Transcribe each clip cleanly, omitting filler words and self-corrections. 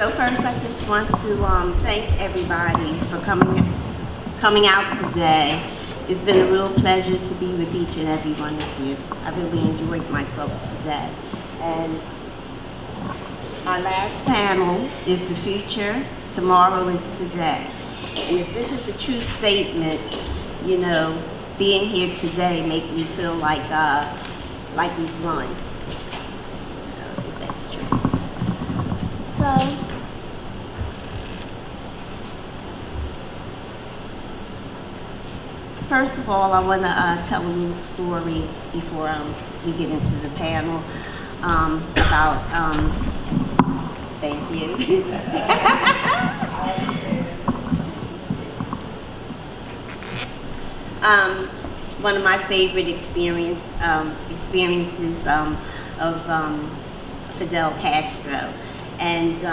So first, I just want to thank everybody for coming out today. It's been a real pleasure to be with each and every one of you. I really enjoyed myself today. And our last panel is the future. Tomorrow is today. And if this is a true statement, you know, being here today make me feel like we've won. I think that's true. So, first of all, I want to tell a little story before we get into the panel about, thank you. One of my favorite experiences of Fidel Castro. And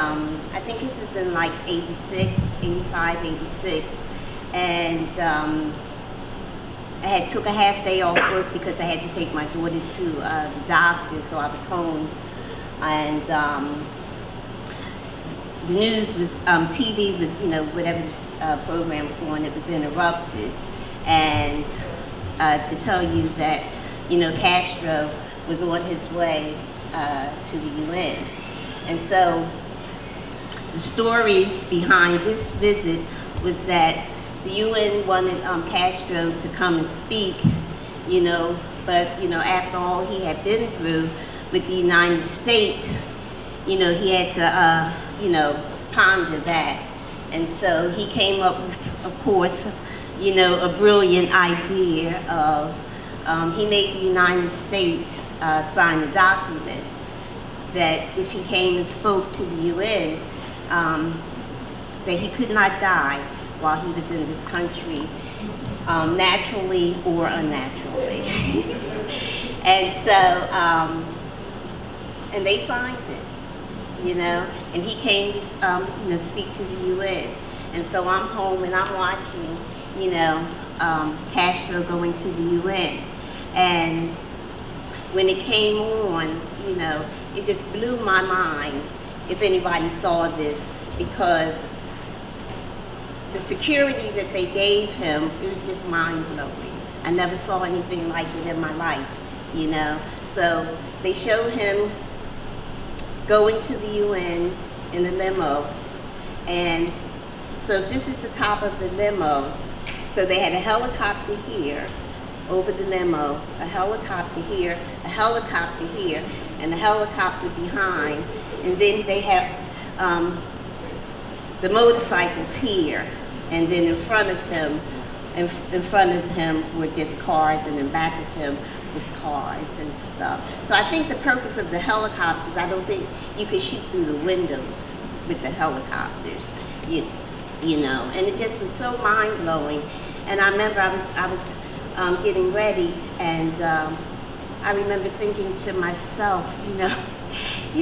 I think this was in like 85, 86. And I took a half day off work because I had to take my daughter to the doctor, so I was home. And the news was, TV was, you know, whatever this program was on, it was interrupted. And to tell you that, you know, Castro was on his way to the UN. And so the story behind this visit was that the UN wanted Castro to come and speak, you know, but, you know, after all he had been through with the United States, you know, he had to, you know, ponder that. And so he came up with, of course, you know, a brilliant idea of, he made the United States sign a document that if he came and spoke to the UN, that he could not die while he was in this country, naturally or unnaturally. And so, and they signed it, you know, and he came to, you know, speak to the UN. And so I'm home and I'm watching, you know, Castro going to the UN. And when it came on, you know, it just blew my mind, if anybody saw this, because the security that they gave him, it was just mind-blowing. I never saw anything like it in my life, you know. So they showed him going to the UN in a limo, and so this is the top of the limo. So they had a helicopter here, over the limo, a helicopter here, a helicopter here, and a helicopter behind. And then they have the motorcycles here, and then in front of him were just cars, and in back of him was cars and stuff. So I think the purpose of the helicopters, I don't think you could shoot through the windows with the helicopters, you know, and it just was so mind-blowing. And I remember I was getting ready, and I remember thinking to myself, you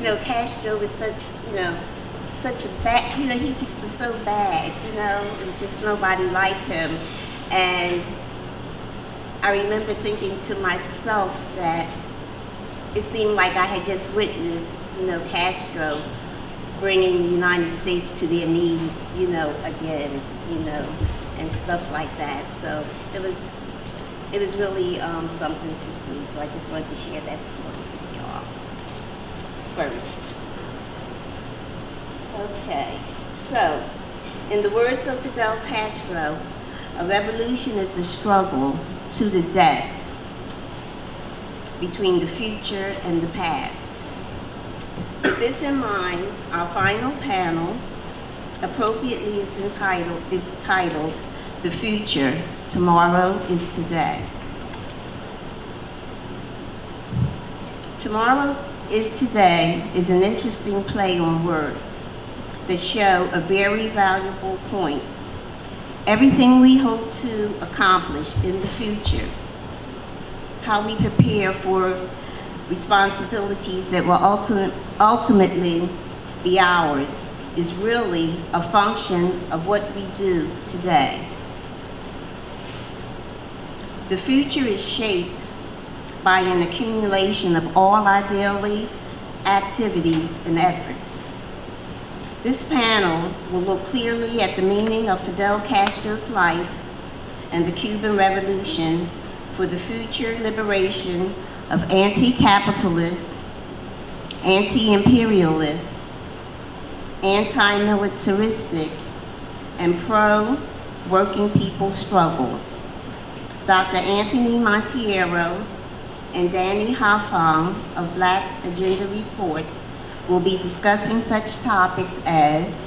know, Castro was such a bad, you know, he just was so bad, you know, and just nobody liked him. And I remember thinking to myself that it seemed like I had just witnessed, you know, Castro bringing the United States to their knees, you know, again, you know, and stuff like that. So it was really something to see. So I just wanted to share that story with y'all first. Okay, so in the words of Fidel Castro, a revolution is a struggle to the death between the future and the past. With this in mind, our final panel appropriately is titled The Future, Tomorrow is Today. Tomorrow is Today is an interesting play on words that show a very valuable point. Everything we hope to accomplish in the future, how we prepare for responsibilities that will ultimately be ours, is really a function of what we do today. The future is shaped by an accumulation of all our daily activities and efforts. This panel will look clearly at the meaning of Fidel Castro's life and the Cuban Revolution for the future liberation of anti-capitalist, anti-imperialist, anti-militaristic, and pro-working people struggle. Dr. Anthony Monteiro and Danny Haiphong of Black Agenda Report will be discussing such topics as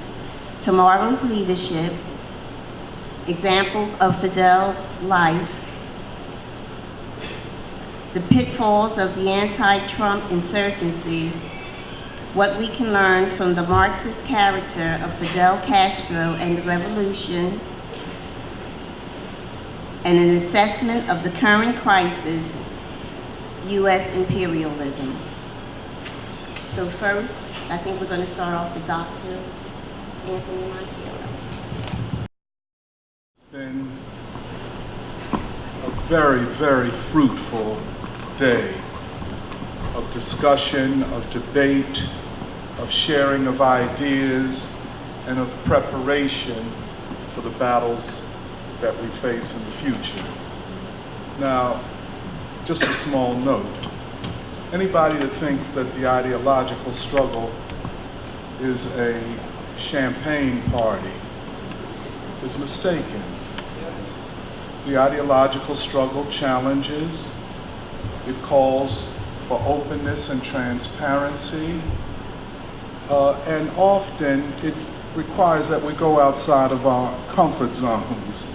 tomorrow's leadership, examples of Fidel's life, the pitfalls of the anti-Trump insurgency, what we can learn from the Marxist character of Fidel Castro and the revolution, and an assessment of the current crisis, U.S. imperialism. So first, I think we're going to start off with Dr. Anthony Monteiro. It's been a very, very fruitful day of discussion, of debate, of sharing of ideas, and of preparation for the battles that we face in the future. Now, just a small note. Anybody that thinks that the ideological struggle is a champagne party is mistaken. The ideological struggle challenges, it calls for openness and transparency, and often it requires that we go outside of our comfort zones.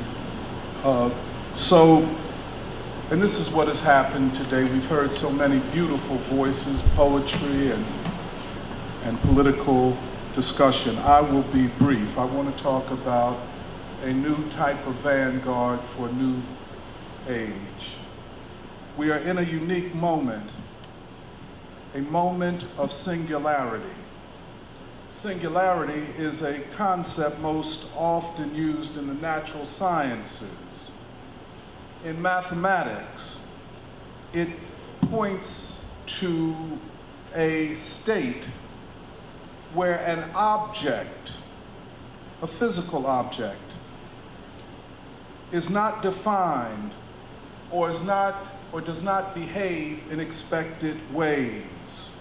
And this is what has happened today. We've heard so many beautiful voices, poetry and political discussion. I will be brief. I want to talk about a new type of vanguard for a new age. We are in a unique moment, a moment of singularity. Singularity is a concept most often used in the natural sciences. In mathematics, it points to a state where an object, a physical object, is not defined or does not behave in expected ways.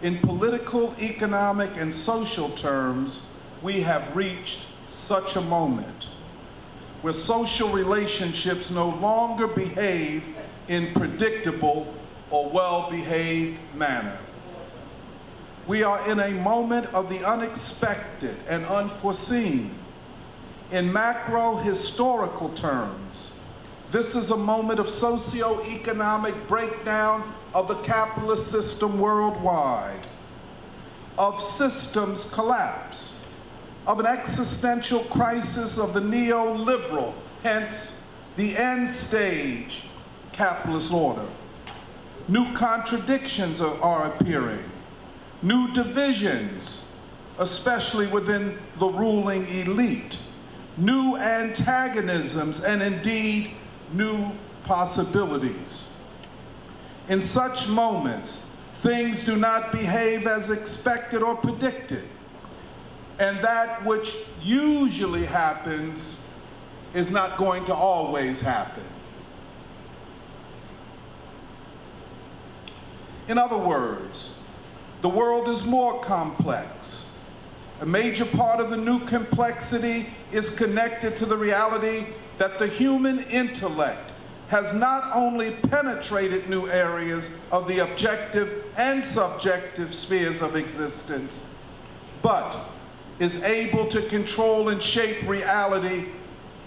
In political, economic, and social terms, we have reached such a moment where social relationships no longer behave in predictable or well-behaved manner. We are in a moment of the unexpected and unforeseen. In macro-historical terms, this is a moment of socio-economic breakdown of the capitalist system worldwide, of systems collapse, of an existential crisis of the neoliberal, hence the end stage capitalist order. New contradictions are appearing, new divisions, especially within the ruling elite, new antagonisms, and indeed new possibilities. In such moments, things do not behave as expected or predicted. And that which usually happens is not going to always happen. In other words, the world is more complex. A major part of the new complexity is connected to the reality that the human intellect has not only penetrated new areas of the objective and subjective spheres of existence, but is able to control and shape reality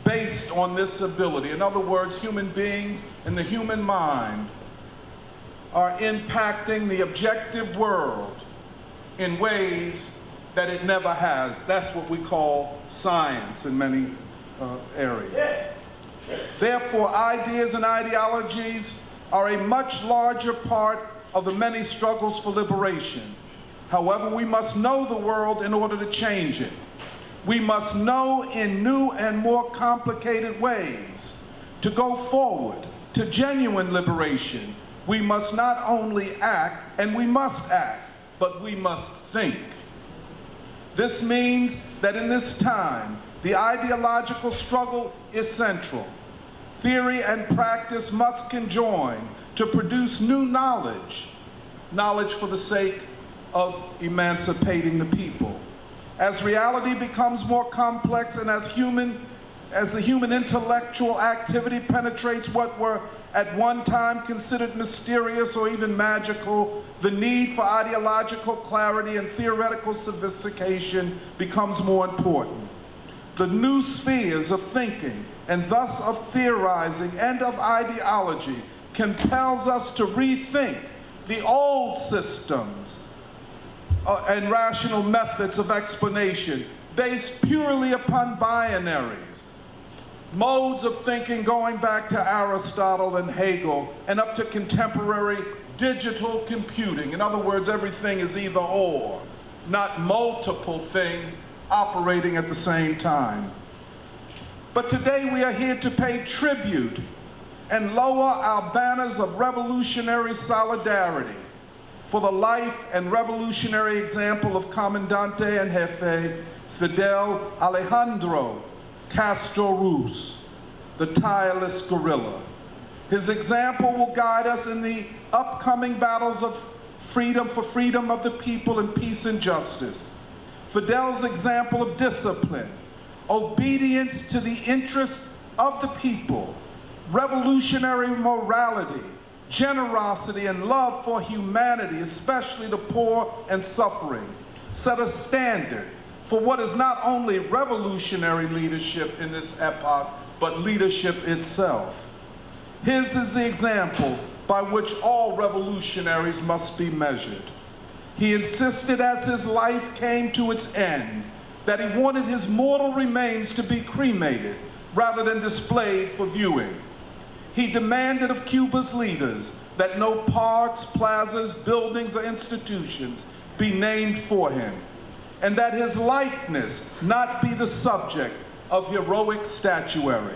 based on this ability. In other words, human beings and the human mind are impacting the objective world in ways that it never has. That's what we call science in many areas. Yes. Therefore, ideas and ideologies are a much larger part of the many struggles for liberation. However, we must know the world in order to change it. We must know in new and more complicated ways. To go forward to genuine liberation, we must not only act, and we must act, but we must think. This means that in this time, the ideological struggle is central. Theory and practice must conjoin to produce new knowledge, knowledge for the sake of emancipating the people. As reality becomes more complex and as the human intellectual activity penetrates what were at one time considered mysterious or even magical, the need for ideological clarity and theoretical sophistication becomes more important. The new spheres of thinking, and thus of theorizing and of ideology, compels us to rethink the old systems and rational methods of explanation based purely upon binaries, modes of thinking going back to Aristotle and Hegel and up to contemporary digital computing. In other words, everything is either or, not multiple things operating at the same time. But today we are here to pay tribute and lower our banners of revolutionary solidarity for the life and revolutionary example of Comandante en Jefe Fidel Alejandro Castro Ruz, the tireless guerrilla. His example will guide us in the upcoming battles of freedom for freedom of the people and peace and justice. Fidel's example of discipline, obedience to the interests of the people, revolutionary morality, generosity, and love for humanity, especially the poor and suffering, set a standard for what is not only revolutionary leadership in this epoch, but leadership itself. His is the example by which all revolutionaries must be measured. He insisted as his life came to its end that he wanted his mortal remains to be cremated rather than displayed for viewing. He demanded of Cuba's leaders that no parks, plazas, buildings, or institutions be named for him, and that his likeness not be the subject of heroic statuary.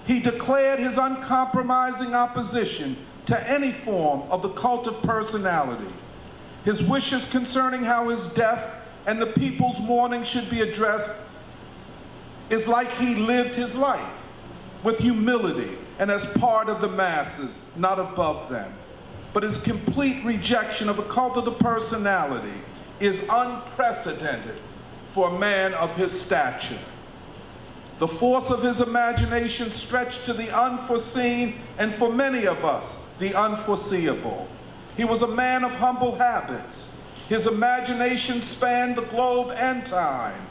He declared his uncompromising opposition to any form of the cult of personality. His wishes concerning how his death and the people's mourning should be addressed is like he lived his life, with humility and as part of the masses, not above them. But his complete rejection of the cult of the personality is unprecedented for a man of his stature. The force of his imagination stretched to the unforeseen, and for many of us, the unforeseeable. He was a man of humble habits. His imagination spanned the globe and time.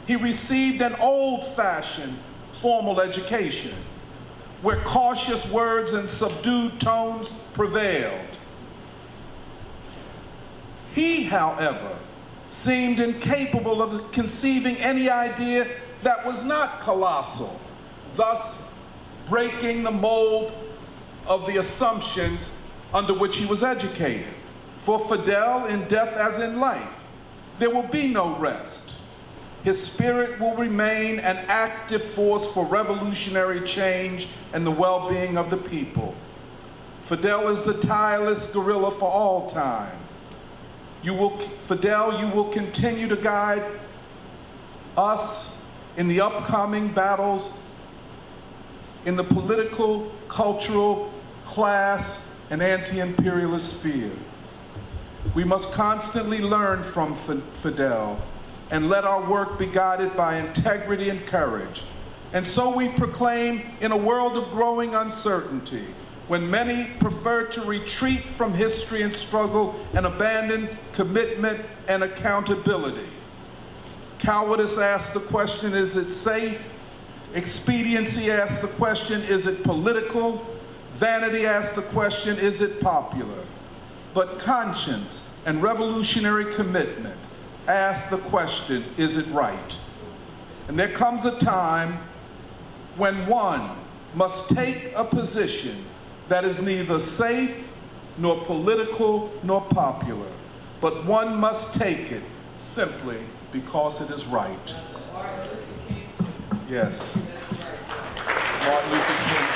He received an old-fashioned formal education, where cautious words and subdued tones prevailed. He, however, seemed incapable of conceiving any idea that was not colossal, thus breaking the mold of the assumptions under which he was educated. For Fidel, in death as in life, there will be no rest. His spirit will remain an active force for revolutionary change and the well-being of the people. Fidel is the tireless guerrilla for all time. Fidel, you will continue to guide us in the upcoming battles in the political, cultural, class, and anti-imperialist sphere. We must constantly learn from Fidel and let our work be guided by integrity and courage. And so we proclaim, in a world of growing uncertainty, when many prefer to retreat from history and struggle and abandon commitment and accountability. Cowardice asks the question, is it safe? Expediency asks the question, is it political? Vanity asks the question, is it popular? But conscience and revolutionary commitment ask the question, is it right? And there comes a time when one must take a position that is neither safe, nor political, nor popular, but one must take it simply because it is right. Yes. Martin Luther King.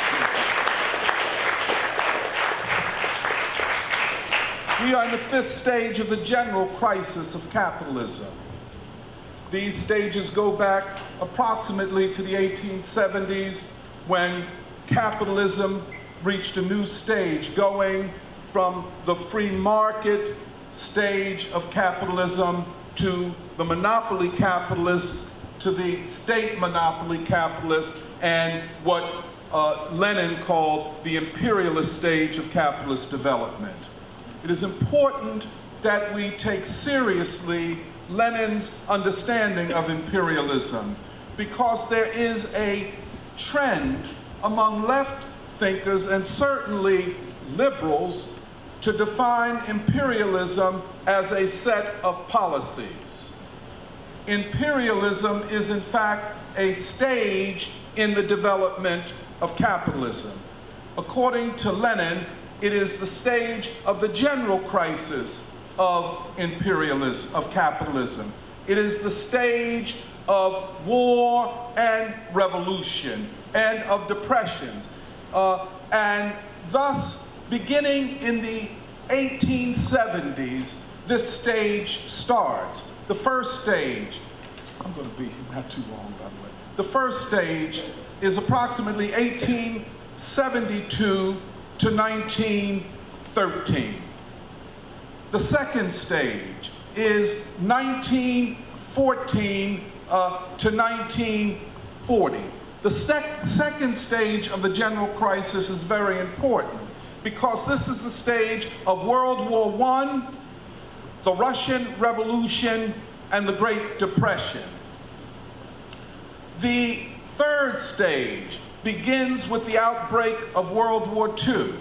We are in the fifth stage of the general crisis of capitalism. These stages go back approximately to the 1870s, when capitalism reached a new stage, going from the free market stage of capitalism to the monopoly capitalists, to the state monopoly capitalists, and what Lenin called the imperialist stage of capitalist development. It is important that we take seriously Lenin's understanding of imperialism, because there is a trend among left thinkers, and certainly liberals, to define imperialism as a set of policies. Imperialism is in fact a stage in the development of capitalism. According to Lenin, it is the stage of the general crisis of imperialism, of capitalism. It is the stage of war and revolution and of depressions. And thus, beginning in the 1870s, this stage starts. The first stage, I'm going to be not too long, by the way. The first stage is approximately 1872 to 1913. The second stage is 1914 to 1940. The second stage of the general crisis is very important, because this is the stage of World War I, the Russian Revolution, and the Great Depression. The third stage begins with the outbreak of World War II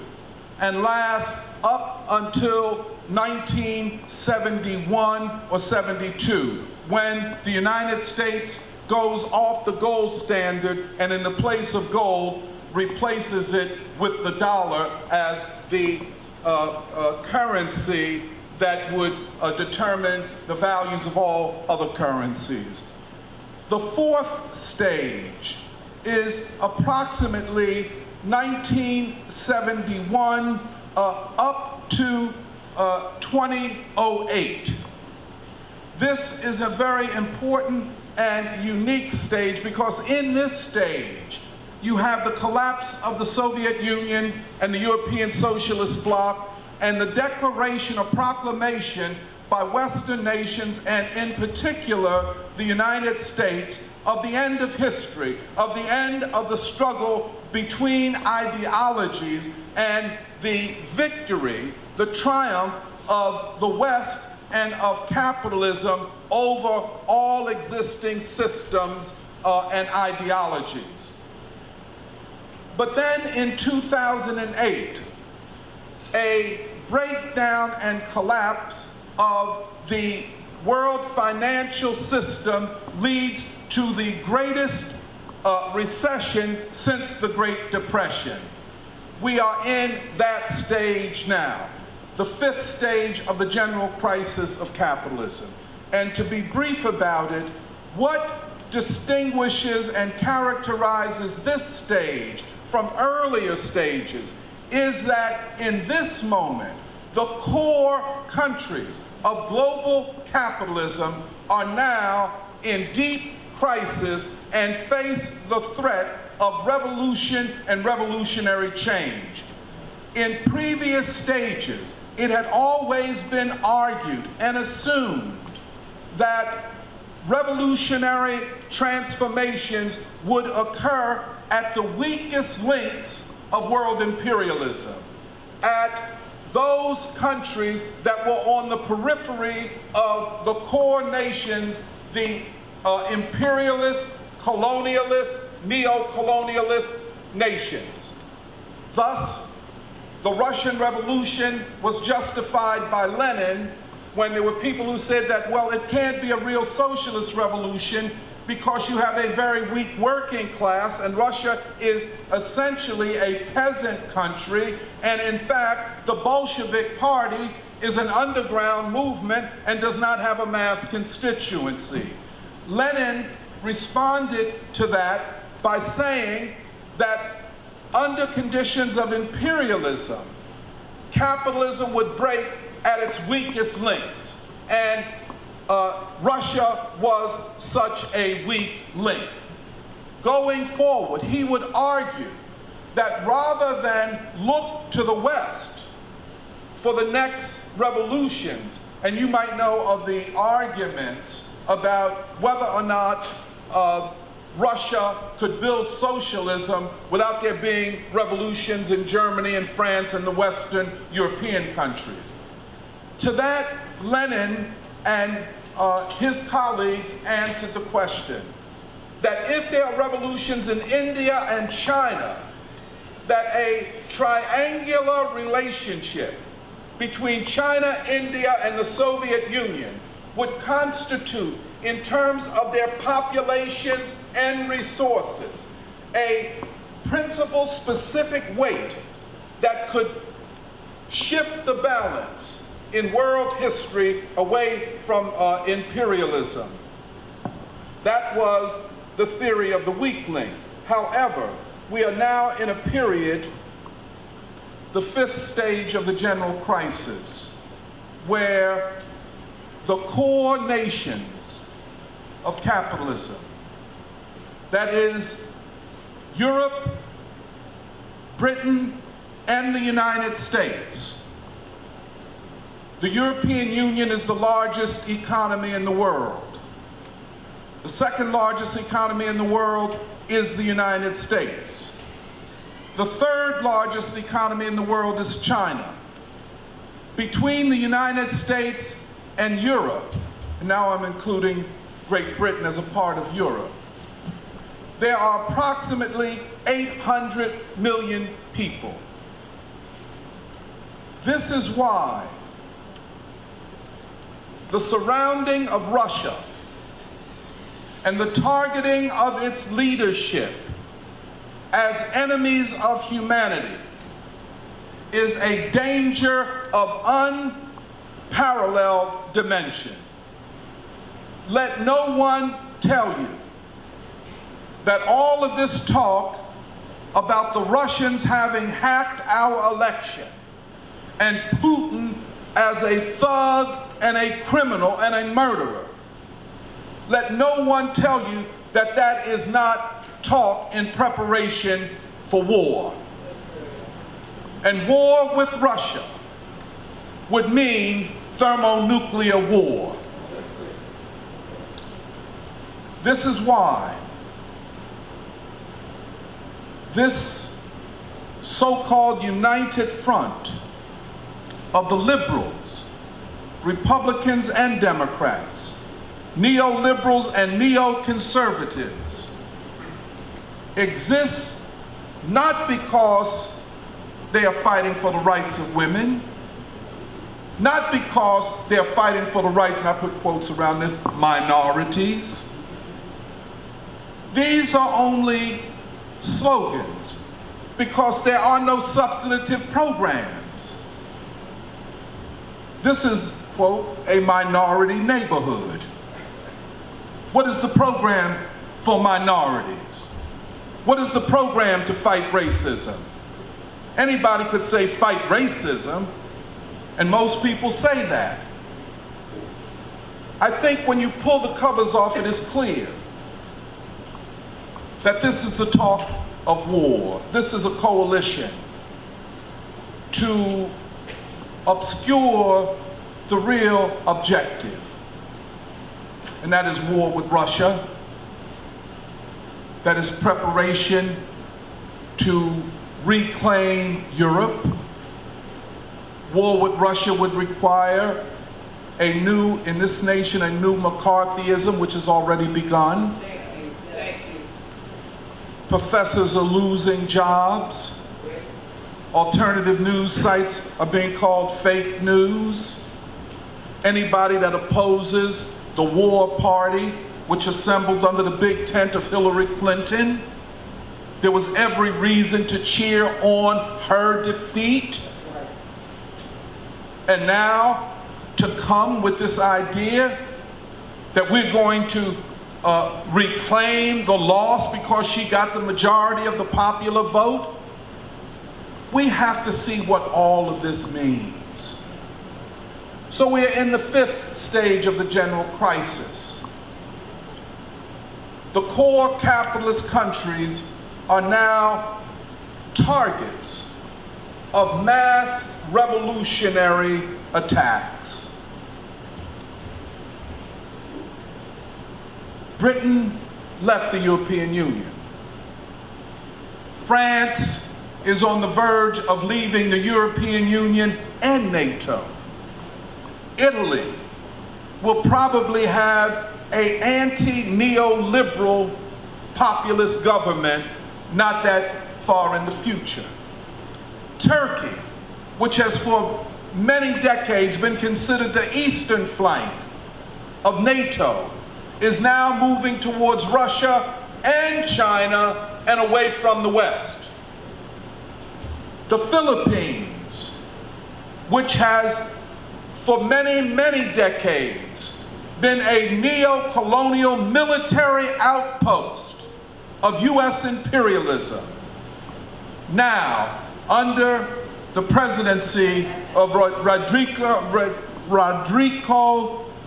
and lasts up until 1971 or 72, when the United States goes off the gold standard and in the place of gold replaces it with the dollar as the currency that would determine the values of all other currencies. The fourth stage is approximately 1971 up to 2008. This is a very important and unique stage, because in this stage you have the collapse of the Soviet Union and the European Socialist Bloc, and the declaration or proclamation by Western nations, and in particular the United States, of the end of history, of the end of the struggle between ideologies, and the victory, the triumph of the West and of capitalism over all existing systems and ideologies. But then in 2008, a breakdown and collapse of the world financial system leads to the greatest recession since the Great Depression. We are in that stage now, the fifth stage of the general crisis of capitalism. And to be brief about it, what distinguishes and characterizes this stage from earlier stages is that in this moment, the core countries of global capitalism are now in deep crisis and face the threat of revolution and revolutionary change. In previous stages, it had always been argued and assumed that revolutionary transformations would occur at the weakest links of world imperialism, at those countries that were on the periphery of the core nations, the imperialist, colonialist, neo-colonialist nations. Thus, the Russian Revolution was justified by Lenin when there were people who said that, well, it can't be a real socialist revolution because you have a very weak working class, and Russia is essentially a peasant country, and in fact, the Bolshevik Party is an underground movement and does not have a mass constituency. Lenin responded to that by saying that under conditions of imperialism, capitalism would break at its weakest links. And Russia was such a weak link. Going forward, he would argue that rather than look to the West for the next revolutions, and you might know of the arguments about whether or not Russia could build socialism without there being revolutions in Germany and France and the Western European countries. To that, Lenin and his colleagues answered the question that if there are revolutions in India and China, that a triangular relationship between China, India, and the Soviet Union would constitute, in terms of their populations and resources, a principle-specific weight that could shift the balance in world history away from imperialism. That was the theory of the weak link. However, we are now in a period, the fifth stage of the general crisis, where the core nations of capitalism, that is Europe, Britain, and the United States. The European Union is the largest economy in the world. The second largest economy in the world is the United States. The third largest economy in the world is China. Between the United States and Europe, and now I'm including Great Britain as a part of Europe, there are approximately 800 million people. This is why the surrounding of Russia and the targeting of its leadership as enemies of humanity is a danger of unparalleled dimension. Let no one tell you that all of this talk about the Russians having hacked our election and Putin as a thug and a criminal and a murderer, let no one tell you that that is not talk in preparation for war. And war with Russia would mean thermonuclear war. This is why this so-called united front of the liberals, Republicans and Democrats, neoliberals and neoconservatives exists not because they are fighting for the rights of women, not because they're fighting for the rights, and I put quotes around this, minorities. These are only slogans because there are no substantive programs. This is, quote, a minority neighborhood. What is the program for minorities? What is the program to fight racism? Anybody could say fight racism, and most people say that. I think when you pull the covers off, it is clear that this is the talk of war. This is a coalition to obscure the real objective, and that is war with Russia. That is preparation to reclaim Europe. War with Russia would require a new, in this nation, a new McCarthyism, which has already begun. Thank you. Professors are losing jobs. Alternative news sites are being called fake news. Anybody that opposes the war party, which assembled under the big tent of Hillary Clinton, there was every reason to cheer on her defeat. And now to come with this idea that we're going to reclaim the loss because she got the majority of the popular vote, we have to see what all of this means. So we are in the 5th stage of the general crisis. The core capitalist countries are now targets of mass revolutionary attacks. Britain left the European Union. France is on the verge of leaving the European Union and NATO. Italy will probably have an anti-neoliberal populist government not that far in the future. Turkey, which has for many decades been considered the eastern flank of NATO, is now moving towards Russia and China and away from the West. The Philippines, which has for many, many decades been a neo-colonial military outpost of US imperialism, now under the presidency of Rodrigo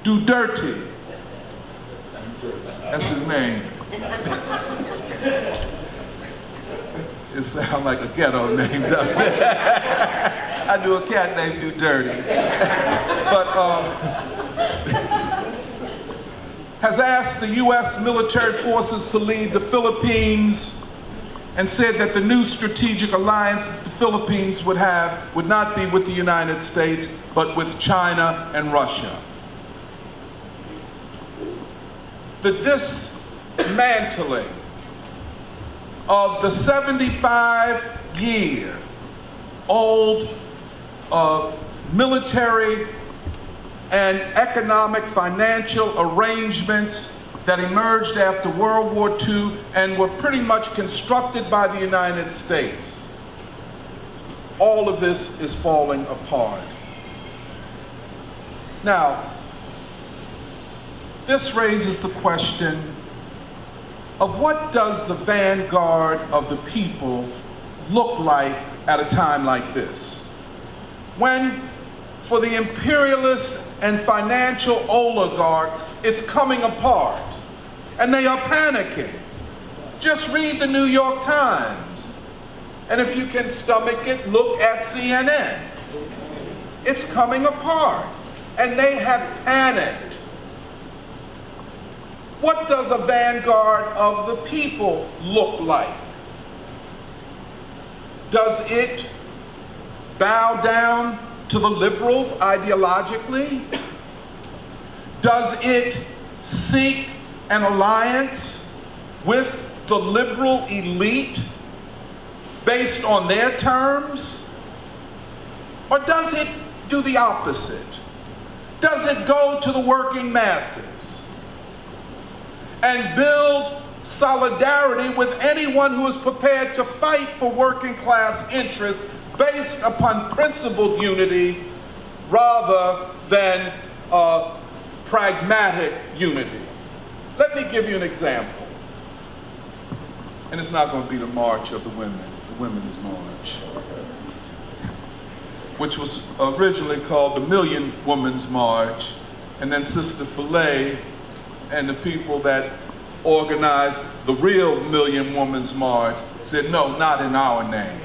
Duterte. That's his name. It sounds like a ghetto name, doesn't it? I knew a cat named Duterte. But has asked the US military forces to leave the Philippines and said that the new strategic alliance that the Philippines would have would not be with the United States, but with China and Russia. The dismantling of the 75-year-old military and economic financial arrangements that emerged after World War II and were pretty much constructed by the United States. All of this is falling apart. Now, this raises the question of what does the vanguard of the people look like at a time like this? When, for the imperialists and financial oligarchs, it's coming apart, and they are panicking. Just read the New York Times. And if you can stomach it, look at CNN. It's coming apart, and they have panicked. What does a vanguard of the people look like? Does it bow down to the liberals ideologically? Does it seek an alliance with the liberal elite based on their terms? Or does it do the opposite? Does it go to the working masses and build solidarity with anyone who is prepared to fight for working class interests based upon principled unity rather than pragmatic unity? Let me give you an example. And it's not going to be the march of the women, the Women's March, which was originally called the Million Women's March, and then Sister Filet and the people that organized the real Million Women's March said, no, not in our name.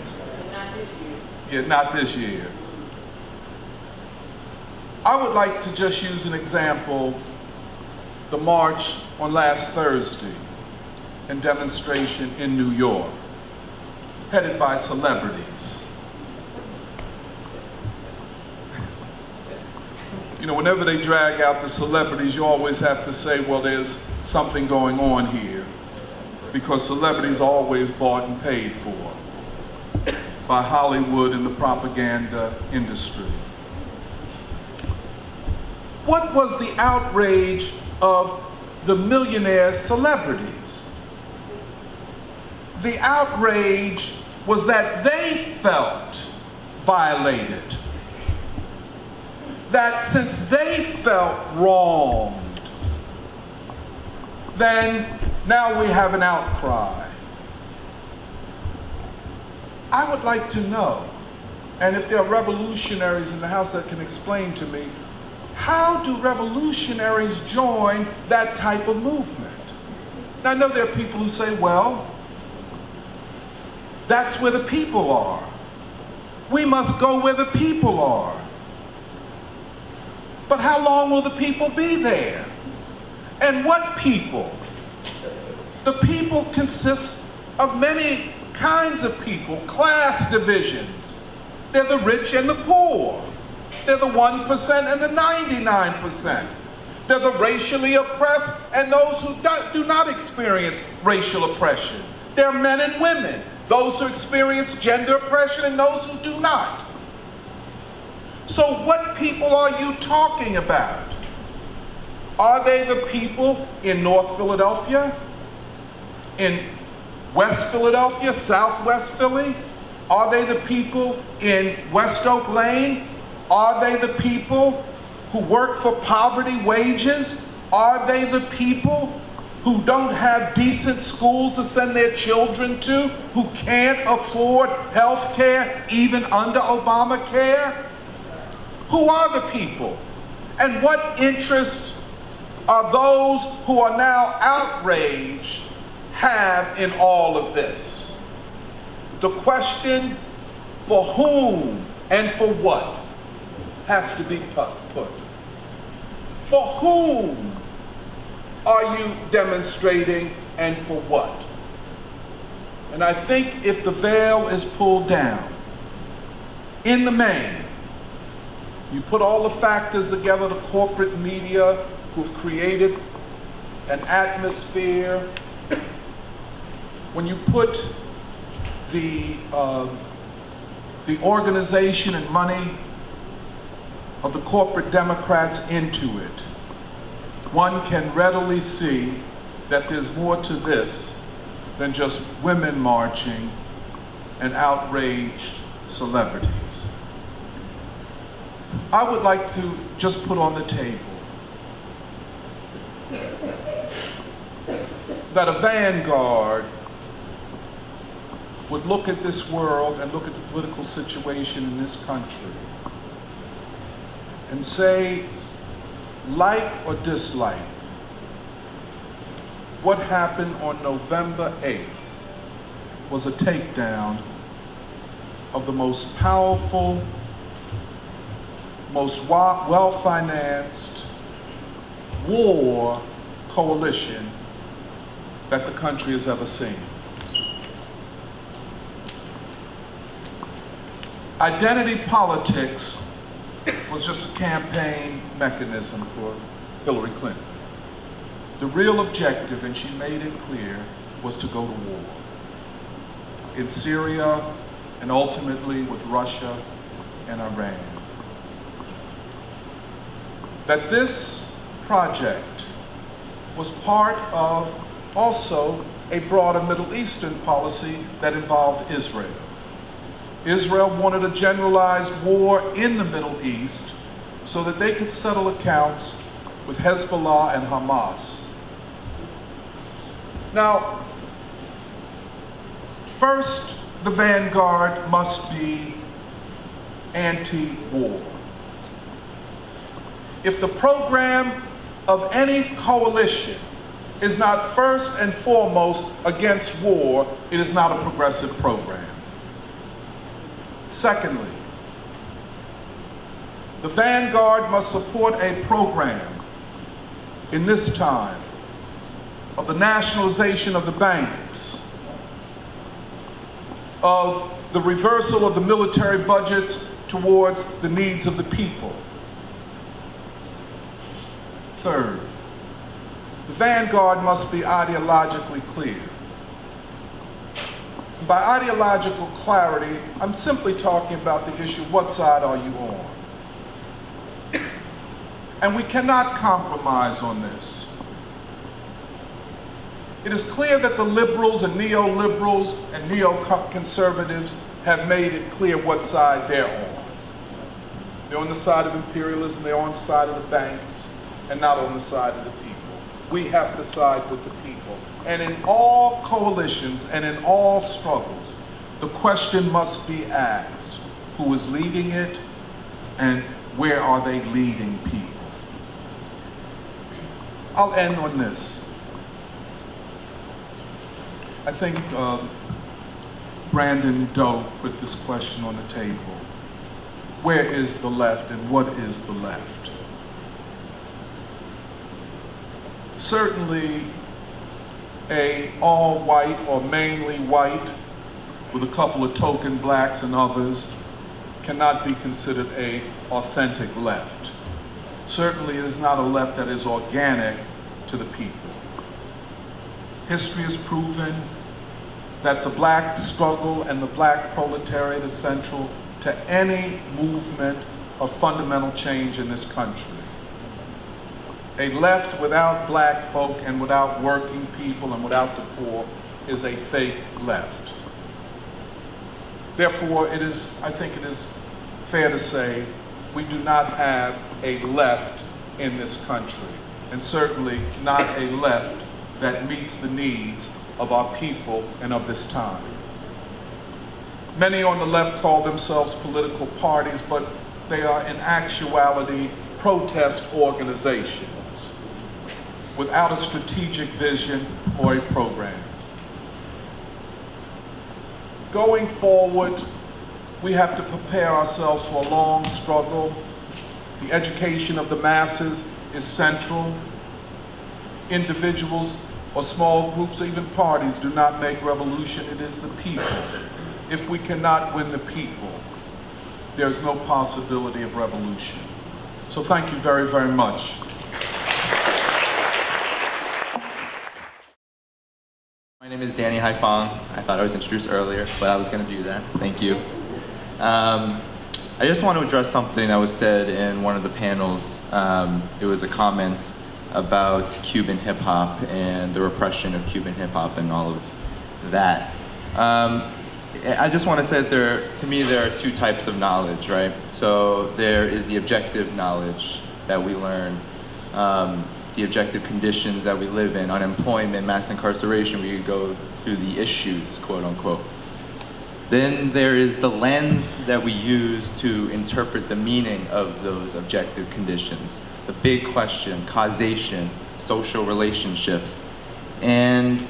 Not this year. Yeah, not this year. I would like to just use an example, the march on last Thursday and demonstration in New York, headed by celebrities. You know, whenever they drag out the celebrities, you always have to say, well, there's something going on here, because celebrities are always bought and paid for by Hollywood and the propaganda industry. What was the outrage of the millionaire celebrities? The outrage was that they felt violated. That since they felt wronged, then now we have an outcry. I would like to know, and if there are revolutionaries in the house that can explain to me, how do revolutionaries join that type of movement? Now, I know there are people who say, well, that's where the people are. We must go where the people are. But how long will the people be there? And what people? The people consist of many kinds of people, class divisions. They're the rich and the poor. They're the 1% and the 99%. They're the racially oppressed and those who do not experience racial oppression. They're men and women, those who experience gender oppression and those who do not. So what people are you talking about? Are they the people in North Philadelphia, in West Philadelphia, Southwest Philly? Are they the people in West Oak Lane? Are they the people who work for poverty wages? Are they the people who don't have decent schools to send their children to, who can't afford health care even under Obamacare? Who are the people? And what interest are those who are now outraged have in all of this? The question for whom and for what has to be put. For whom are you demonstrating and for what? And I think if the veil is pulled down, in the main, you put all the factors together, the corporate media who've created an atmosphere, when you put the organization and money of the corporate Democrats into it, one can readily see that there's more to this than just women marching and outraged celebrities. I would like to just put on the table that a vanguard would look at this world and look at the political situation in this country and say, like or dislike, what happened on November 8th was a takedown of the most powerful, most well-financed war coalition that the country has ever seen. Identity politics was just a campaign mechanism for Hillary Clinton. The real objective, and she made it clear, was to go to war in Syria and ultimately with Russia and Iran. That this project was part of also a broader Middle Eastern policy that involved Israel. Israel wanted a generalized war in the Middle East so that they could settle accounts with Hezbollah and Hamas. Now, first, the vanguard must be anti-war. If the program of any coalition is not first and foremost against war, it is not a progressive program. Secondly, the vanguard must support a program in this time of the nationalization of the banks, of the reversal of the military budgets towards the needs of the people. Third, the vanguard must be ideologically clear. By ideological clarity, I'm simply talking about the issue, what side are you on? And we cannot compromise on this. It is clear that the liberals and neoliberals and neoconservatives have made it clear what side they're on. They're on the side of imperialism, they're on the side of the banks, and not on the side of the people. We have to side with the people. And in all coalitions and in all struggles, the question must be asked, who is leading it and where are they leading people? I'll end on this. I think Brandon Doe put this question on the table. Where is the left and what is the left? Certainly a all-white or mainly white with a couple of token blacks and others cannot be considered an authentic left. Certainly it is not a left that is organic to the people. History has proven that the black struggle and the black proletariat is central to any movement of fundamental change in this country. A left without black folk and without working people and without the poor is a fake left. Therefore, I think it is fair to say we do not have a left in this country, and certainly not a left that meets the needs of our people and of this time. Many on the left call themselves political parties, but they are in actuality protest organizations without a strategic vision or a program. Going forward, we have to prepare ourselves for a long struggle. The education of the masses is central. Individuals or small groups or even parties do not make revolution, it is the people. If we cannot win the people, there's no possibility of revolution. So thank you very, very much. My name is Danny Haiphong. I thought I was introduced earlier, but I was going to do that. Thank you. I just want to address something that was said in one of the panels. It was a comment about Cuban hip hop and the repression of Cuban hip hop and all of that. I just want to say that to me, there are two types of knowledge, right? So there is the objective knowledge that we learn, the objective conditions that we live in, unemployment, mass incarceration, we go through the issues, quote unquote. Then there is the lens that we use to interpret the meaning of those objective conditions. The big question, causation, social relationships. And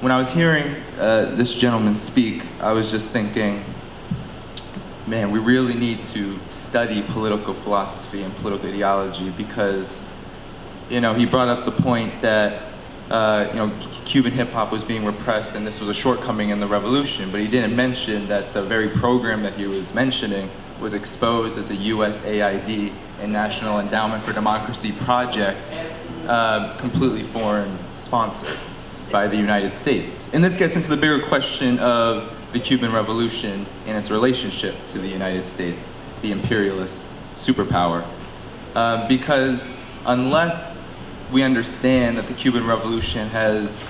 when I was hearing this gentleman speak, I was just thinking, man, we really need to study political philosophy and political ideology because, you know, he brought up the point that, Cuban hip hop was being repressed and this was a shortcoming in the revolution, but he didn't mention that the very program that he was mentioning was exposed as a USAID and National Endowment for Democracy project, completely foreign sponsored by the United States. And this gets into the bigger question of the Cuban Revolution and its relationship to the United States, the imperialist superpower. Because unless we understand that the Cuban Revolution has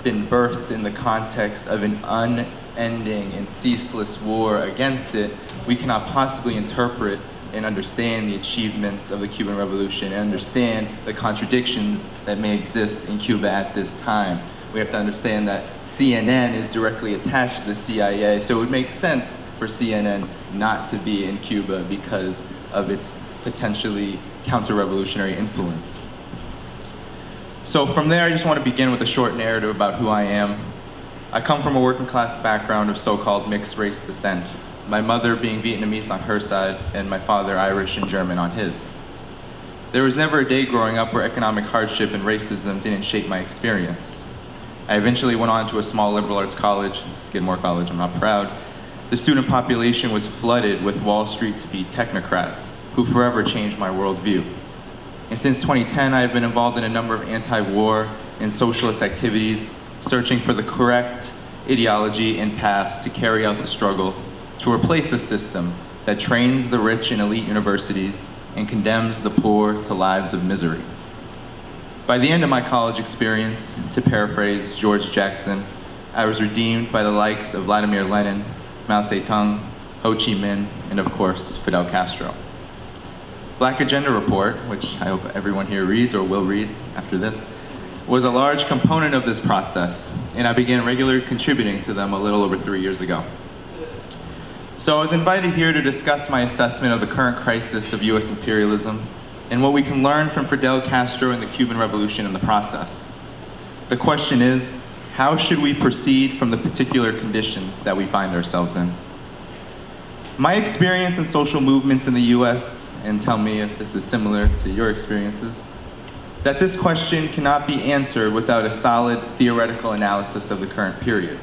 been birthed in the context of an unending and ceaseless war against it, we cannot possibly interpret and understand the achievements of the Cuban Revolution and understand the contradictions that may exist in Cuba at this time. We have to understand that CNN is directly attached to the CIA, so it would make sense for CNN not to be in Cuba because of its potentially counter-revolutionary influence. So from there, I just want to begin with a short narrative about who I am. I come from a working class background of so-called mixed race descent, my mother being Vietnamese on her side and my father Irish and German on his. There was never a day growing up where economic hardship and racism didn't shape my experience. I eventually went on to a small liberal arts college, Skidmore College, I'm not proud. The student population was flooded with Wall Street to be technocrats who forever changed my worldview. And since 2010, I have been involved in a number of anti-war and socialist activities, searching for the correct ideology and path to carry out the struggle to replace a system that trains the rich in elite universities and condemns the poor to lives of misery. By the end of my college experience, to paraphrase George Jackson, I was redeemed by the likes of Vladimir Lenin, Mao Zedong, Ho Chi Minh, and of course, Fidel Castro. Black Agenda Report, which I hope everyone here reads or will read after this, was a large component of this process, and I began regularly contributing to them a little over 3 years ago. So I was invited here to discuss my assessment of the current crisis of US imperialism, and what we can learn from Fidel Castro and the Cuban Revolution in the process. The question is, how should we proceed from the particular conditions that we find ourselves in? My experience in social movements in the US, and tell me if this is similar to your experiences, that this question cannot be answered without a solid theoretical analysis of the current period.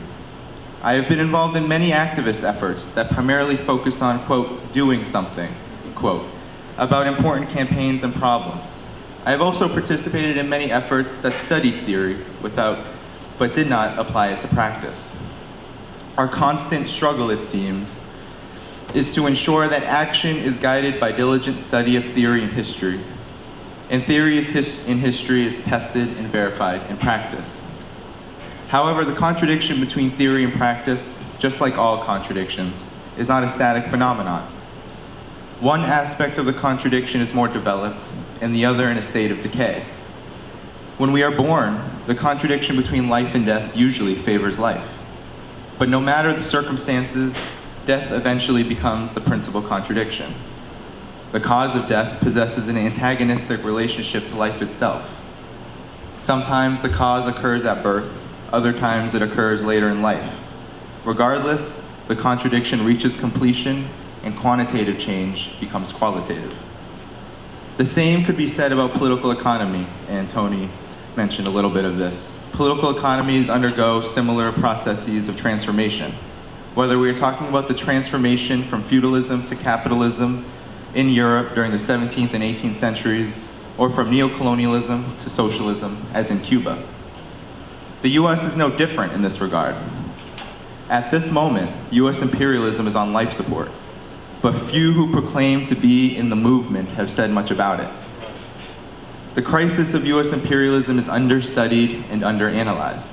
I have been involved in many activist efforts that primarily focused on, quote, doing something, quote, about important campaigns and problems. I have also participated in many efforts that studied theory but did not apply it to practice. Our constant struggle, it seems, is to ensure that action is guided by diligent study of theory and history, and theory in history is tested and verified in practice. However, the contradiction between theory and practice, just like all contradictions, is not a static phenomenon. One aspect of the contradiction is more developed, and the other in a state of decay. When we are born, the contradiction between life and death usually favors life. But no matter the circumstances, death eventually becomes the principal contradiction. The cause of death possesses an antagonistic relationship to life itself. Sometimes the cause occurs at birth, other times it occurs later in life. Regardless, the contradiction reaches completion and quantitative change becomes qualitative. The same could be said about political economy, and Tony mentioned a little bit of this. Political economies undergo similar processes of transformation. Whether we are talking about the transformation from feudalism to capitalism in Europe during the 17th and 18th centuries, or from neocolonialism to socialism, as in Cuba. The US is no different in this regard. At this moment, US imperialism is on life support, but few who proclaim to be in the movement have said much about it. The crisis of US imperialism is understudied and underanalyzed.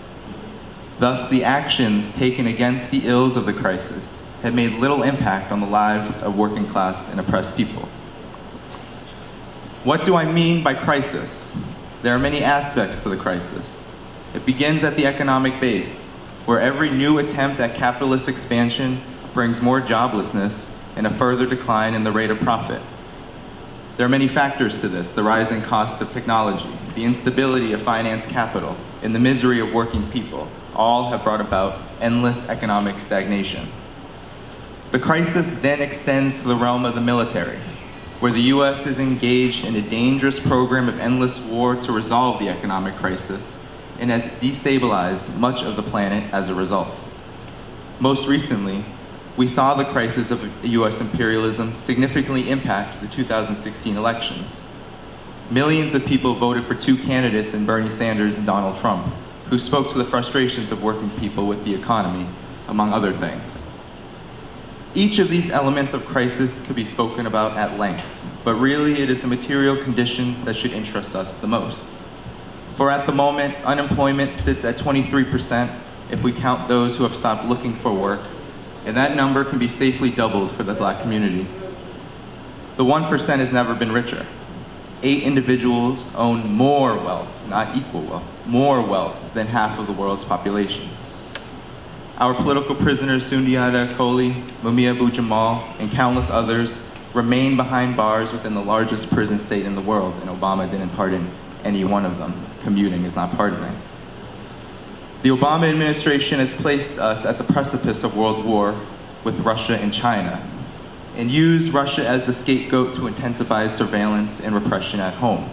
Thus, the actions taken against the ills of the crisis have made little impact on the lives of working class and oppressed people. What do I mean by crisis? There are many aspects to the crisis. It begins at the economic base, where every new attempt at capitalist expansion brings more joblessness and a further decline in the rate of profit. There are many factors to this: the rising costs of technology, the instability of finance capital, and the misery of working people. All have brought about endless economic stagnation. The crisis then extends to the realm of the military, where the US is engaged in a dangerous program of endless war to resolve the economic crisis, and has destabilized much of the planet as a result. Most recently, we saw the crisis of US imperialism significantly impact the 2016 elections. Millions of people voted for two candidates in Bernie Sanders and Donald Trump, who spoke to the frustrations of working people with the economy, among other things. Each of these elements of crisis could be spoken about at length, but really it is the material conditions that should interest us the most. For at the moment, unemployment sits at 23% if we count those who have stopped looking for work, and that number can be safely doubled for the Black community. The 1% has never been richer. 8 individuals own more wealth, not equal wealth, more wealth than half of the world's population. Our political prisoners, Sundiata Acoli, Mumia Abu-Jamal, and countless others remain behind bars within the largest prison state in the world, and Obama didn't pardon any one of them. Commuting is not pardoning. The Obama administration has placed us at the precipice of world war with Russia and China, and used Russia as the scapegoat to intensify surveillance and repression at home.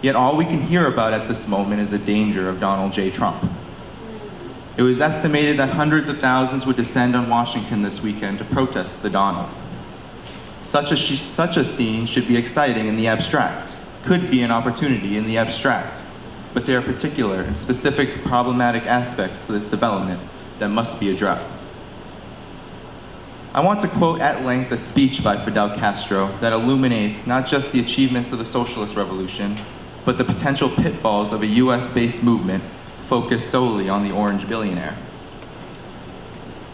Yet all we can hear about at this moment is the danger of Donald J. Trump. It was estimated that hundreds of thousands would descend on Washington this weekend to protest the Donald. Such a scene should be exciting in the abstract, could be an opportunity in the abstract, but there are particular and specific problematic aspects to this development that must be addressed. I want to quote at length a speech by Fidel Castro that illuminates not just the achievements of the socialist revolution, but the potential pitfalls of a US-based movement focused solely on the orange billionaire.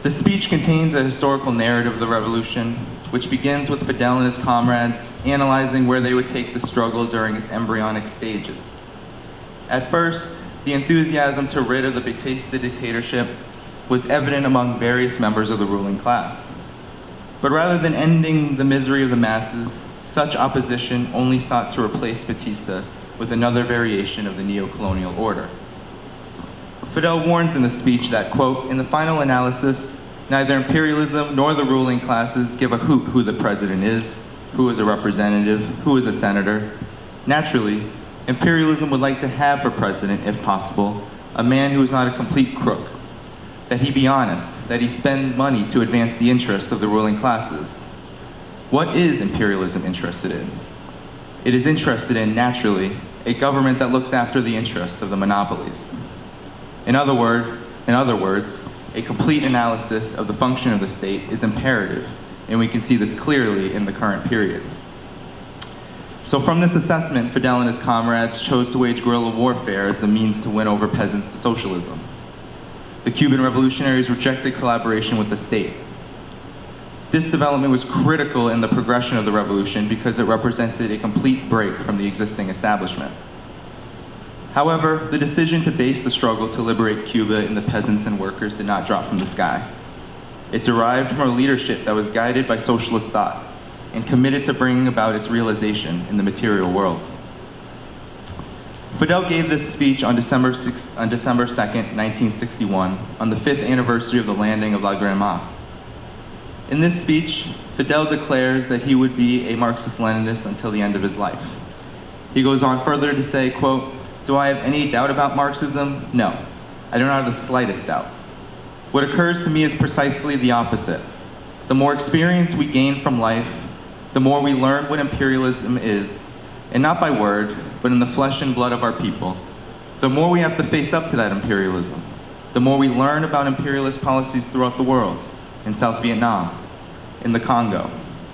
The speech contains a historical narrative of the revolution, which begins with Fidel and his comrades analyzing where they would take the struggle during its embryonic stages. At first, the enthusiasm to rid of the Batista dictatorship was evident among various members of the ruling class. But rather than ending the misery of the masses, such opposition only sought to replace Batista with another variation of the neo-colonial order. Fidel warns in the speech that, quote, "In the final analysis, neither imperialism nor the ruling classes give a hoot who the president is, who is a representative, who is a senator. Naturally, imperialism would like to have for president, if possible, a man who is not a complete crook, that he be honest, that he spend money to advance the interests of the ruling classes. What is imperialism interested in? It is interested in, naturally, a government that looks after the interests of the monopolies. In other words, a complete analysis of the function of the state is imperative, and we can see this clearly in the current period." So from this assessment, Fidel and his comrades chose to wage guerrilla warfare as the means to win over peasants to socialism. The Cuban revolutionaries rejected collaboration with the state. This development was critical in the progression of the revolution because it represented a complete break from the existing establishment. However, the decision to base the struggle to liberate Cuba in the peasants and workers did not drop from the sky. It derived from a leadership that was guided by socialist thought and committed to bringing about its realization in the material world. Fidel gave this speech on December 2nd, 1961, on the 5th anniversary of the landing of La Granma. In this speech, Fidel declares that he would be a Marxist-Leninist until the end of his life. He goes on further to say, quote, "Do I have any doubt about Marxism? No, I do not have the slightest doubt. What occurs to me is precisely the opposite. The more experience we gain from life, the more we learn what imperialism is, and not by word, but in the flesh and blood of our people. The more we have to face up to that imperialism, the more we learn about imperialist policies throughout the world, in South Vietnam, in the Congo,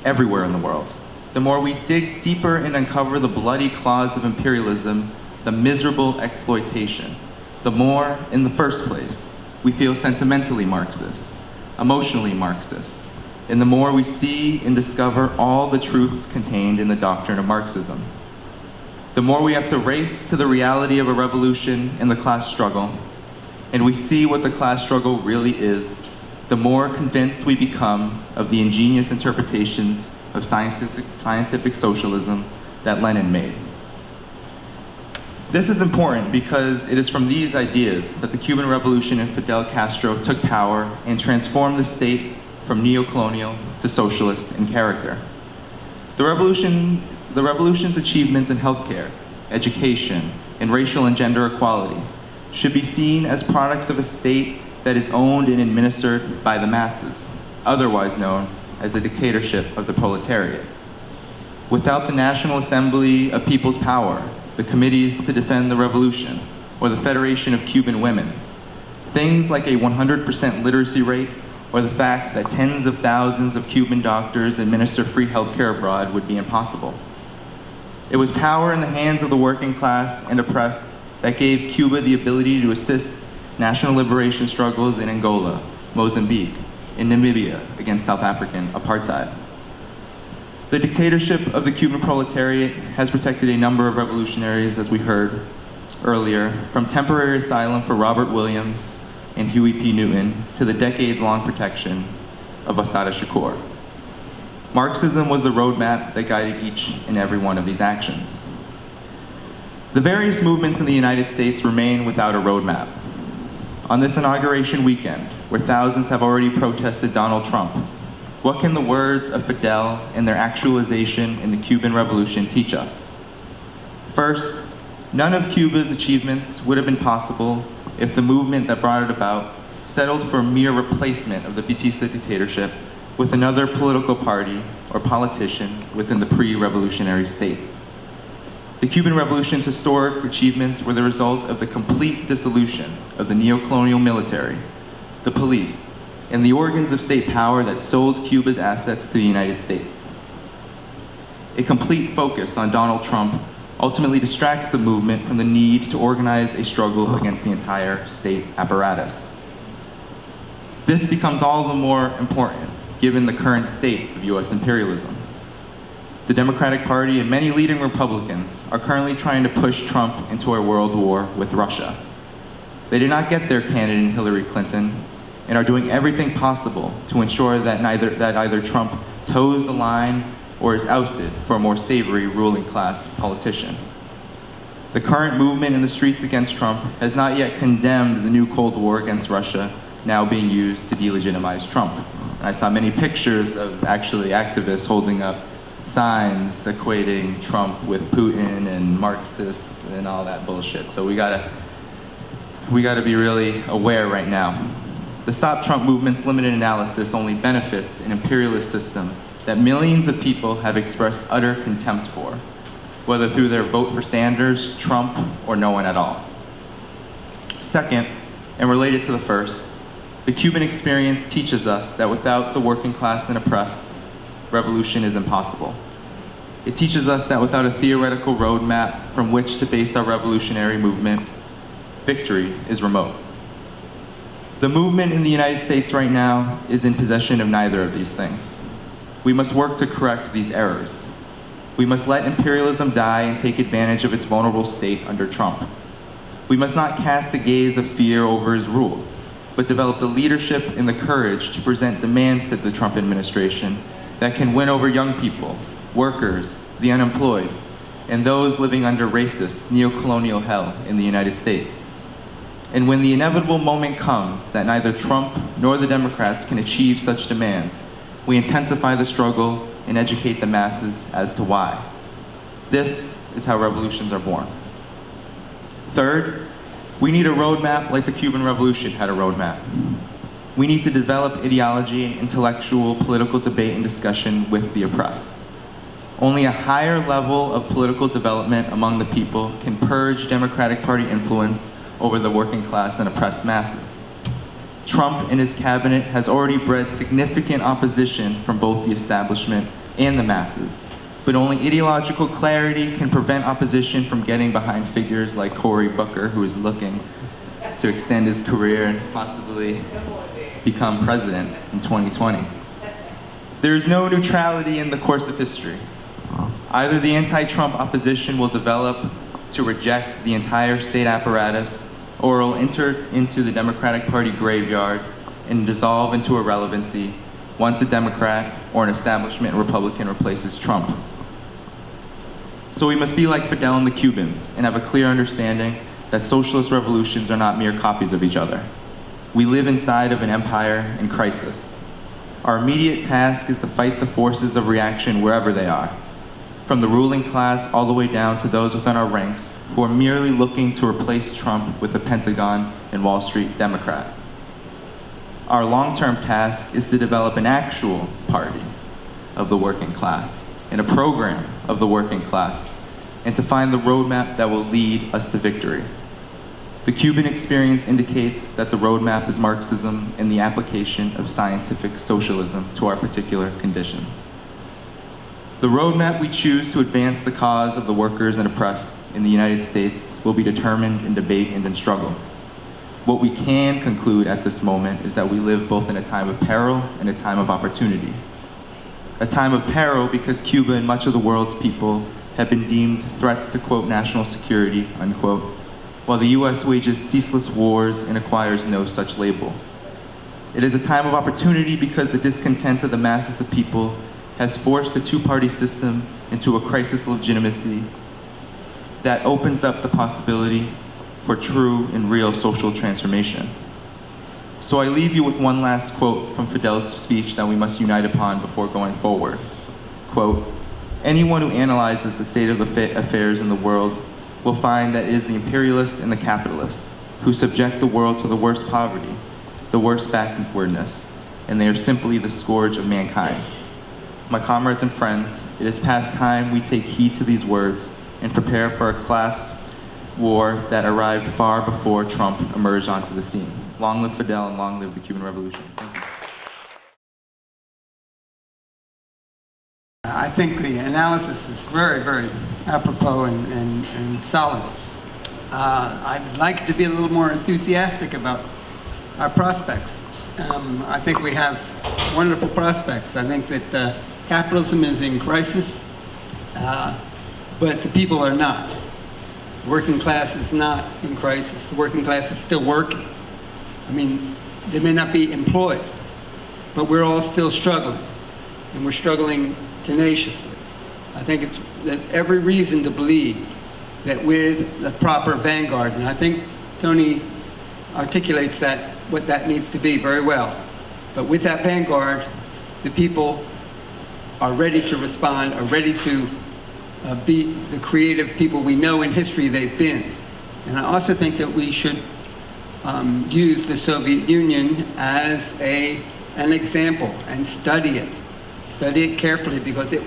everywhere in the world. The more we dig deeper and uncover the bloody claws of imperialism, the miserable exploitation, the more, in the first place, we feel sentimentally Marxist, emotionally Marxist, and the more we see and discover all the truths contained in the doctrine of Marxism. The more we have to race to the reality of a revolution and the class struggle, and we see what the class struggle really is, the more convinced we become of the ingenious interpretations of scientific socialism that Lenin made. This is important because it is from these ideas that the Cuban Revolution and Fidel Castro took power and transformed the state from neo-colonial to socialist in character. The revolution's achievements in healthcare, education, and racial and gender equality should be seen as products of a state that is owned and administered by the masses, otherwise known as the dictatorship of the proletariat. Without the National Assembly of People's Power, the Committees to Defend the Revolution, or the Federation of Cuban Women, things like a 100% literacy rate, or the fact that tens of thousands of Cuban doctors administer free healthcare abroad would be impossible. It was power in the hands of the working class and oppressed that gave Cuba the ability to assist national liberation struggles in Angola, Mozambique, and Namibia against South African apartheid. The dictatorship of the Cuban proletariat has protected a number of revolutionaries, as we heard earlier, from temporary asylum for Robert Williams and Huey P. Newton to the decades-long protection of Assata Shakur. Marxism was the roadmap that guided each and every one of these actions. The various movements in the United States remain without a roadmap. On this inauguration weekend, where thousands have already protested Donald Trump, what can the words of Fidel and their actualization in the Cuban Revolution teach us? First, none of Cuba's achievements would have been possible if the movement that brought it about settled for a mere replacement of the Batista dictatorship with another political party or politician within the pre-revolutionary state. The Cuban Revolution's historic achievements were the result of the complete dissolution of the neo-colonial military, the police, and the organs of state power that sold Cuba's assets to the United States. A complete focus on Donald Trump ultimately distracts the movement from the need to organize a struggle against the entire state apparatus. This becomes all the more important given the current state of US imperialism. The Democratic Party and many leading Republicans are currently trying to push Trump into a world war with Russia. They did not get their candidate in Hillary Clinton and are doing everything possible to ensure that either Trump toes the line or is ousted for a more savory ruling class politician. The current movement in the streets against Trump has not yet condemned the new Cold War against Russia now being used to delegitimize Trump. I saw many pictures of actually activists holding up signs equating Trump with Putin and Marxists and all that bullshit. So we gotta be really aware right now. The Stop Trump movement's limited analysis only benefits an imperialist system that millions of people have expressed utter contempt for, whether through their vote for Sanders, Trump, or no one at all. Second, and related to the first, the Cuban experience teaches us that without the working class and oppressed, revolution is impossible. It teaches us that without a theoretical roadmap from which to base our revolutionary movement, victory is remote. The movement in the United States right now is in possession of neither of these things. We must work to correct these errors. We must let imperialism die and take advantage of its vulnerable state under Trump. We must not cast a gaze of fear over his rule, but develop the leadership and the courage to present demands to the Trump administration that can win over young people, workers, the unemployed, and those living under racist, neo-colonial hell in the United States. And when the inevitable moment comes that neither Trump nor the Democrats can achieve such demands, we intensify the struggle and educate the masses as to why. This is how revolutions are born. Third, we need a roadmap like the Cuban Revolution had a roadmap. We need to develop ideology and intellectual political debate and discussion with the oppressed. Only a higher level of political development among the people can purge Democratic Party influence over the working class and oppressed masses. Trump and his cabinet has already bred significant opposition from both the establishment and the masses, but only ideological clarity can prevent opposition from getting behind figures like Cory Booker, who is looking to extend his career and possibly become president in 2020. There is no neutrality in the course of history. Either the anti-Trump opposition will develop to reject the entire state apparatus, or will enter into the Democratic Party graveyard and dissolve into irrelevancy once a Democrat or an establishment Republican replaces Trump. So we must be like Fidel and the Cubans and have a clear understanding that socialist revolutions are not mere copies of each other. We live inside of an empire in crisis. Our immediate task is to fight the forces of reaction wherever they are, from the ruling class all the way down to those within our ranks who are merely looking to replace Trump with a Pentagon and Wall Street Democrat. Our long-term task is to develop an actual party of the working class and a program of the working class, and to find the roadmap that will lead us to victory. The Cuban experience indicates that the roadmap is Marxism and the application of scientific socialism to our particular conditions. The roadmap we choose to advance the cause of the workers and oppressed in the United States will be determined in debate and in struggle. What we can conclude at this moment is that we live both in a time of peril and a time of opportunity. A time of peril because Cuba and much of the world's people have been deemed threats to, quote, national security, unquote, while the US wages ceaseless wars and acquires no such label. It is a time of opportunity because the discontent of the masses of people has forced a two-party system into a crisis of legitimacy that opens up the possibility for true and real social transformation. So I leave you with one last quote from Fidel's speech that we must unite upon before going forward. Quote, "Anyone who analyzes the state of affairs in the world will find that it is the imperialists and the capitalists who subject the world to the worst poverty, the worst backwardness, and they are simply the scourge of mankind. My comrades and friends, it is past time we take heed to these words and prepare for a class war that arrived far before Trump emerged onto the scene. Long live Fidel and long live the Cuban Revolution." Thank you. I think the analysis is very, very apropos and solid. I'd like to be a little more enthusiastic about our prospects. I think we have wonderful prospects. I think that capitalism is in crisis, but the people are not. The working class is not in crisis. The working class is still working. I mean, they may not be employed, but we're all still struggling. And we're struggling tenaciously. I think there's every reason to believe that with the proper vanguard, and I think Tony articulates what that needs to be very well. But with that vanguard, the people are ready to respond, are ready to be the creative people we know in history they've been. And I also think that we should use the Soviet Union as an example and study it carefully, because it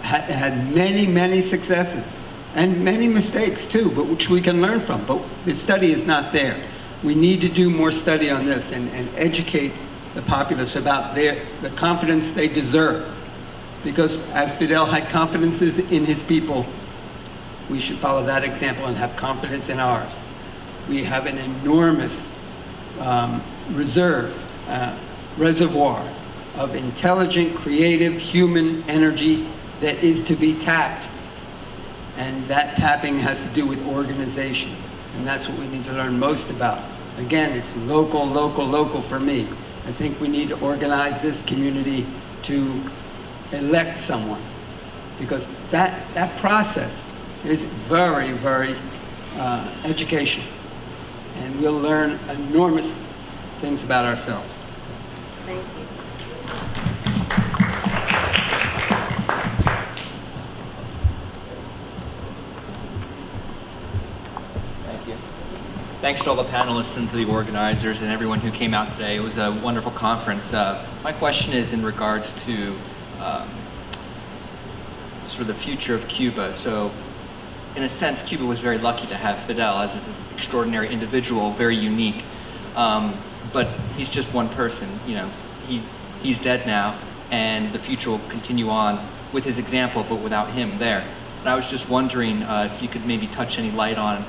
had many successes and many mistakes too, but which we can learn from. But the study is not there. We need to do more study on this and educate the populace about the confidence they deserve. Because as Fidel had confidence in his people, we should follow that example and have confidence in ours. We have an enormous reservoir of intelligent, creative, human energy that is to be tapped. And that tapping has to do with organization. And that's what we need to learn most about. Again, it's local for me. I think we need to organize this community to elect someone, because that process is very educational. And we'll learn enormous things about ourselves. Thank you. Thank you. Thanks to all the panelists and to the organizers and everyone who came out today. It was a wonderful conference. My question is in regards to sort of the future of Cuba. So, in a sense, Cuba was very lucky to have Fidel as an extraordinary individual, very unique. But he's just one person. You know, he's dead now, and the future will continue on with his example, but without him there. And I was just wondering if you could maybe touch any light on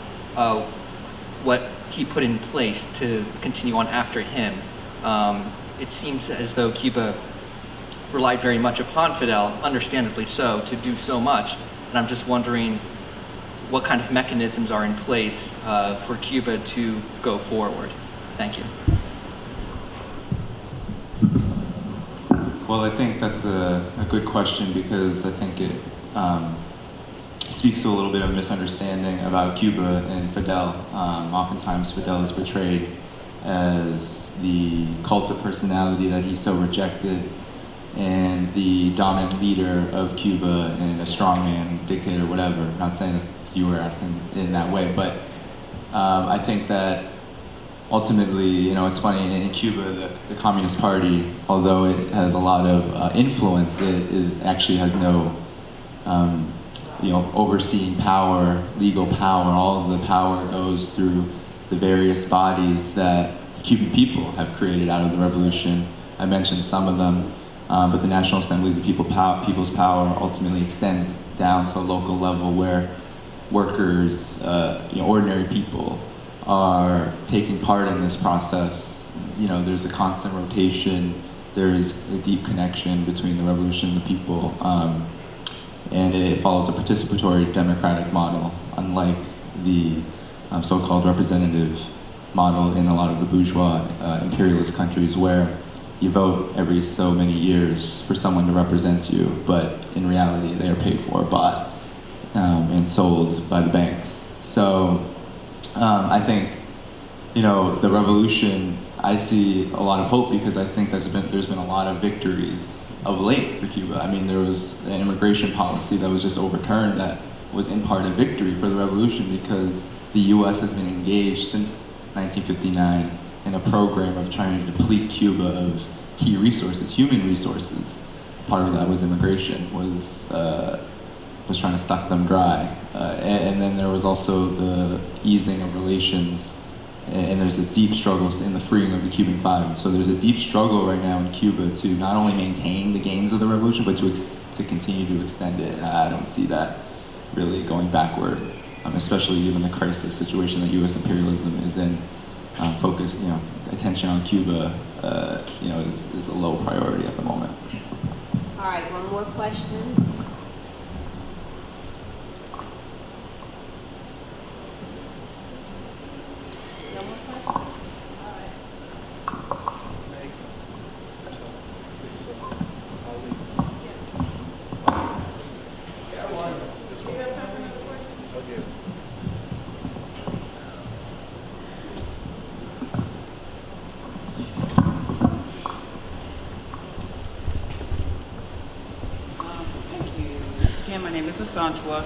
what he put in place to continue on after him. It seems as though Cuba relied very much upon Fidel, understandably so, to do so much. And I'm just wondering what kind of mechanisms are in place for Cuba to go forward. Thank you. Well, I think that's a good question, because I think it speaks to a little bit of misunderstanding about Cuba and Fidel. Oftentimes Fidel is portrayed as the cult of personality that he so rejected, and the dominant leader of Cuba and a strongman, dictator, whatever. Not saying that you were asking in that way, but I think that ultimately, you know, it's funny, in Cuba, the Communist Party, although it has a lot of influence, it actually has no overseeing power, legal power. All of the power goes through the various bodies that the Cuban people have created out of the revolution. I mentioned some of them, but the National Assembly, the people's power, ultimately extends down to a local level where workers, ordinary people, are taking part in this process. You know, there's a constant rotation. There's a deep connection between the revolution and the people, and it follows a participatory democratic model, unlike the so-called representative model in a lot of the bourgeois imperialist countries, where you vote every so many years for someone to represent you, but in reality they are paid for, bought, and sold by the banks. So I think, the revolution, I see a lot of hope, because I think there's been a lot of victories of late for Cuba. I mean, there was an immigration policy that was just overturned that was in part a victory for the revolution, because the US has been engaged since 1959 in a program of trying to deplete Cuba of key resources, human resources. Part of that was immigration, was trying to suck them dry. And then there was also the easing of relations, and there's a deep struggle in the freeing of the Cuban Five. So there's a deep struggle right now in Cuba to not only maintain the gains of the revolution, but to continue to extend it. And I don't see that really going backward, especially given the crisis situation that U.S. imperialism is in. Attention on Cuba, is a low priority at the moment. All right, one more question. No more questions? All right. My name is Asantwa.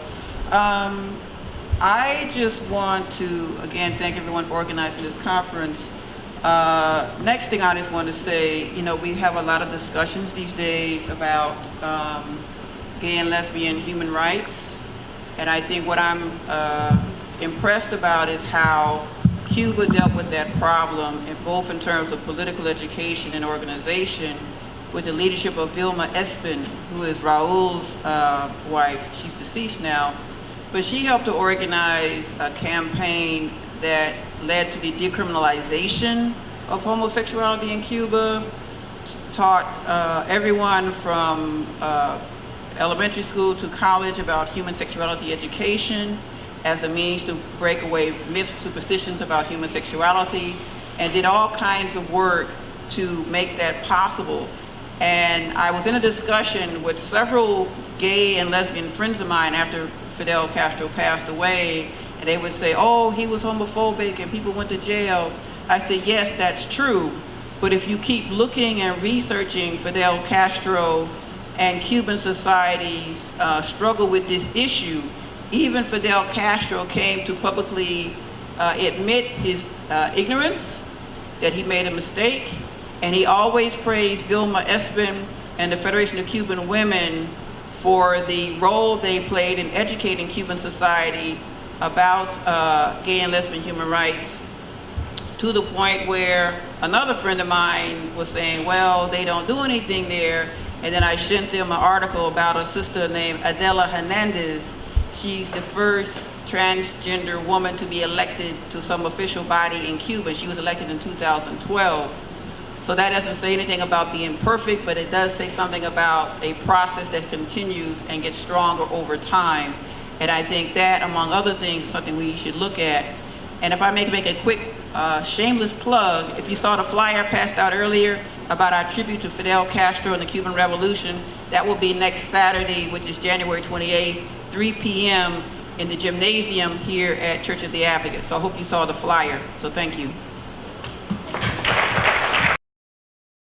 I just want to, again, thank everyone for organizing this conference. Next thing I just want to say, we have a lot of discussions these days about gay and lesbian human rights. And I think what I'm impressed about is how Cuba dealt with that problem, both in terms of political education and organization, with the leadership of Vilma Espin, who is Raul's wife. She's deceased now. But she helped to organize a campaign that led to the decriminalization of homosexuality in Cuba, taught everyone from elementary school to college about human sexuality education as a means to break away myths, superstitions about human sexuality, and did all kinds of work to make that possible. And I was in a discussion with several gay and lesbian friends of mine after Fidel Castro passed away, and they would say, oh, he was homophobic and people went to jail. I said, yes, that's true, but if you keep looking and researching Fidel Castro and Cuban society's struggle with this issue, even Fidel Castro came to publicly admit his ignorance, that he made a mistake, and he always praised Vilma Espin and the Federation of Cuban Women for the role they played in educating Cuban society about gay and lesbian human rights, to the point where another friend of mine was saying, well, they don't do anything there. And then I sent them an article about a sister named Adela Hernandez. She's the first transgender woman to be elected to some official body in Cuba. She was elected in 2012. So that doesn't say anything about being perfect, but it does say something about a process that continues and gets stronger over time. And I think that, among other things, is something we should look at. And if I may make a quick shameless plug, if you saw the flyer passed out earlier about our tribute to Fidel Castro and the Cuban Revolution, that will be next Saturday, which is January 28th, 3 p.m. in the gymnasium here at Church of the Advocate. So I hope you saw the flyer. So thank you.